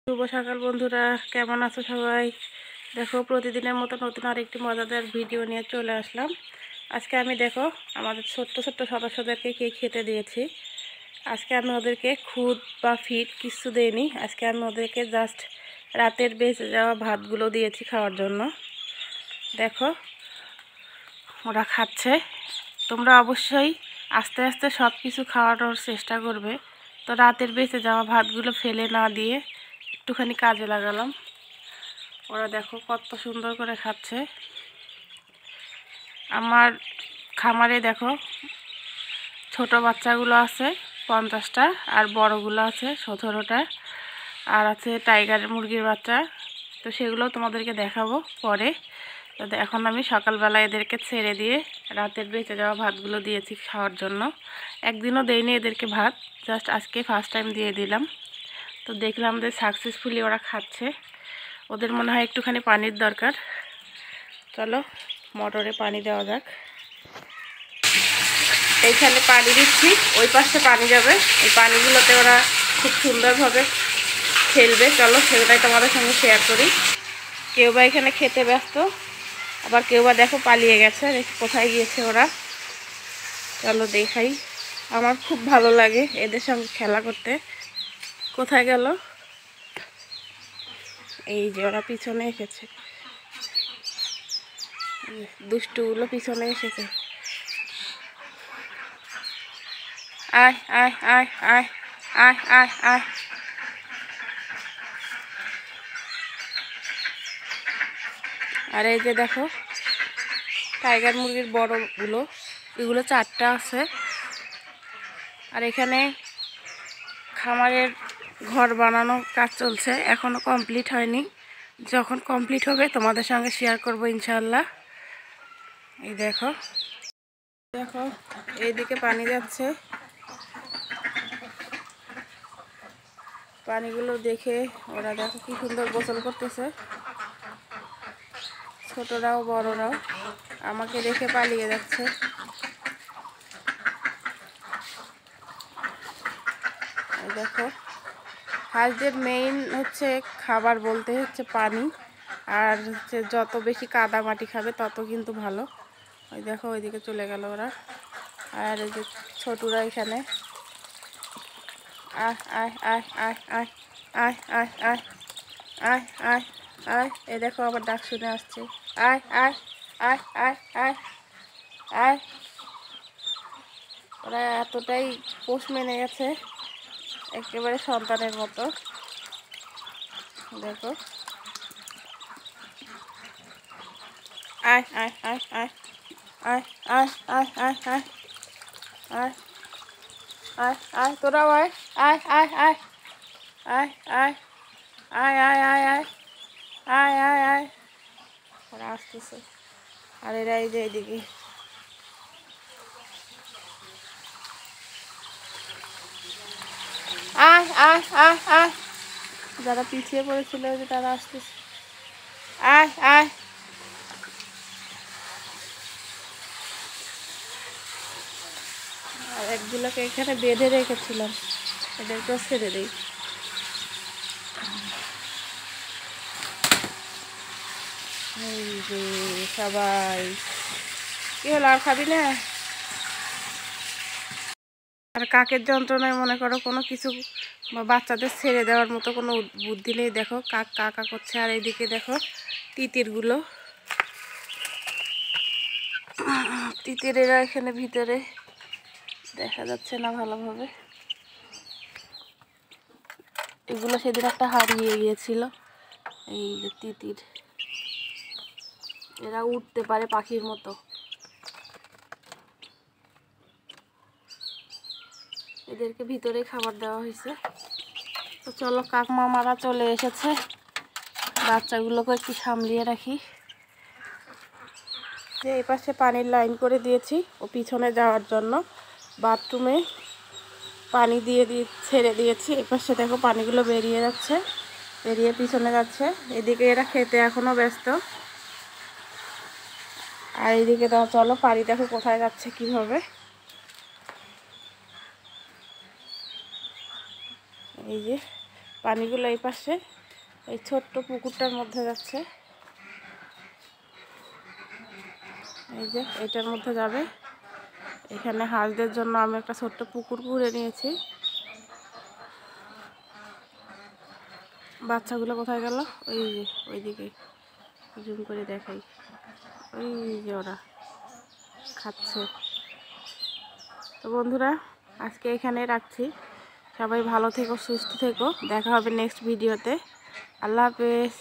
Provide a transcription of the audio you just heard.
শুভ সকাল বন্ধুরা, কেমন আছো সবাই? দেখো, প্রতিদিনের মতো নতুন আরেকটি মজাদার ভিডিও নিয়ে চলে আসলাম। আজকে আমি দেখো আমাদের ছোট্ট ছোট্ট সদস্যদেরকে কে খেতে দিয়েছি। আজকে আমি ওদেরকে খুদ বা ফিট কিছু দেইনি। আজকে আমি ওদেরকে জাস্ট রাতের বেঁচে যাওয়া ভাতগুলো দিয়েছি খাওয়ার জন্য। দেখো ওরা খাচ্ছে। তোমরা অবশ্যই আস্তে আস্তে সব কিছু খাওয়ানোর চেষ্টা করবে। তো রাতের বেঁচে যাওয়া ভাতগুলো ফেলে না দিয়ে একটুখানি কাজে লাগালাম। ওরা দেখো কত সুন্দর করে খাচ্ছে। আমার খামারে দেখো ছোট বাচ্চাগুলো আছে 50টা, আর বড়গুলো আছে 17টা, আর আছে টাইগার মুরগির বাচ্চা। তো সেগুলো তোমাদেরকে দেখাবো পরে। তো এখন আমি সকালবেলা এদেরকে ছেড়ে দিয়ে রাতের বেঁচে যাওয়া ভাতগুলো দিয়েছি খাওয়ার জন্য। একদিনও দেইনি এদেরকে ভাত, জাস্ট আজকে ফার্স্ট টাইম দিয়ে দিলাম। তো দেখলাম যে সাকসেসফুলি ওরা খাচ্ছে। ওদের মনে হয় একটুখানি পানির দরকার। চলো মোটরে পানি দেওয়া যাক। এইখানে পানি দিচ্ছি, ওই পাশে পানি যাবে। এই পানিগুলোতে ওরা খুব সুন্দরভাবে খেলবে। চলো সেটাই তোমাদের সঙ্গে শেয়ার করি। কেউ বা এখানে খেতে ব্যস্ত, আবার কেউ বা দেখো পালিয়ে গেছে। কোথায় গিয়েছে ওরা, চলো দেখাই। আমার খুব ভালো লাগে এদের সঙ্গে খেলা করতে। কোথায় গেল? এই যে ওরা পিছনে এসেছে, দুষ্টুগুলো পিছনে এসেছে। আয় আয় আয় আয় আয় আয় আয়। আর এই যে দেখো টাইগার মুরগির বড়গুলো, এগুলো 4টা আছে। আর এখানে খামারের ঘর বানানো কাজ চলছে, এখনো কমপ্লিট হয়নি। যখন কমপ্লিট হবে তোমাদের সঙ্গে শেয়ার করব ইনশাআল্লাহ। এই দেখো দেখো এইদিকে পানি যাচ্ছে। পানিগুলো দেখে ওরা দেখো কি সুন্দর গোসল করতেছে, ছোটরাও বড়রাও। আমাকে দেখে পালিয়ে যাচ্ছে। দেখো হাঁসদের মেইন হচ্ছে খাবার বলতে হচ্ছে পানি, আর হচ্ছে যত বেশি কাদা মাটি খাবে তত কিন্তু ভালো। ওই দেখো ওইদিকে চলে গেল ওরা। আর এই যে ছোটরা এখানে। আয় আয় আয় আয় আয় আয় আয় আয় আয় আয় আয়। এই দেখো আবার ডাক শুনে আসছে। আয় আয় আয় আয় আয় আয়। ওরা এতটাই পোষ মেনে গেছে, একেবারে সন্তানের মতো। দেখো আয় আয় আয় আয় আয় আয় আয় আয় আয় আয় আয় আয়। তোরাও আয় আয় আয় আয় আয় আয় আয় আয় আয় আয় আয় আয় আয়। ওরা আসতেছে। আর এরা এই যে এইদিকে। আয় আয় আয় আয়। যারা পিছিয়ে পড়েছিল যে তারা আসতেছে। আয় আয়। আর একগুলোকে এখানে বেঁধে রেখেছিলাম, এদেরকেও ছেড়ে দিই। এই যে সবাই, কি হলো আর খাবি না? আর কাকের যন্ত্রণায় মনে করো কোনো কিছু বাচ্চাদের ছেড়ে দেওয়ার মতো কোনো বুদ্ধি নেই। দেখো কাক কাকা করছে। আর এইদিকে দেখো তিতিরগুলো, তিতিরেরা এখানে ভিতরে দেখা যাচ্ছে না ভালোভাবে। এগুলো সেদিন একটা হারিয়ে গিয়েছিল। এই যে তিতির, এরা উঠতে পারে পাখির মতো। এদেরকে ভিতরে খাবার দেওয়া হয়েছে। তো চলো কাক মামারা চলে এসেছে, বাচ্চাগুলোকে একটু সামলিয়ে রাখি। যে এই পাশে পানির লাইন করে দিয়েছি ও পিছনে যাওয়ার জন্য। বাথরুমে পানি দিয়ে ছেড়ে দিয়েছি। এই পাশে দেখো পানিগুলো বেরিয়ে যাচ্ছে, বেরিয়ে পিছনে যাচ্ছে। এদিকে এরা খেতে এখনও ব্যস্ত। আর এইদিকে দাও, চলো পানি দেখো কোথায় যাচ্ছে কিভাবে। এই যে পানিগুলো এই পাশে এই ছোট্ট পুকুরটার মধ্যে যাচ্ছে, এই যে এটার মধ্যে যাবে। এখানে হাঁসদের জন্য আমি একটা ছোট্ট পুকুর করে নিয়েছি। বাচ্চাগুলো কোথায় গেল? ওই যে ওইদিকে জুম করে দেখাই, ওই যে ওরা খাচ্ছে। তো বন্ধুরা, আজকে এখানে রাখছি। সবাই ভালো থেকো, সুস্থ থেকো। দেখা হবে নেক্সট ভিডিওতে। আল্লাহ হাফেজ।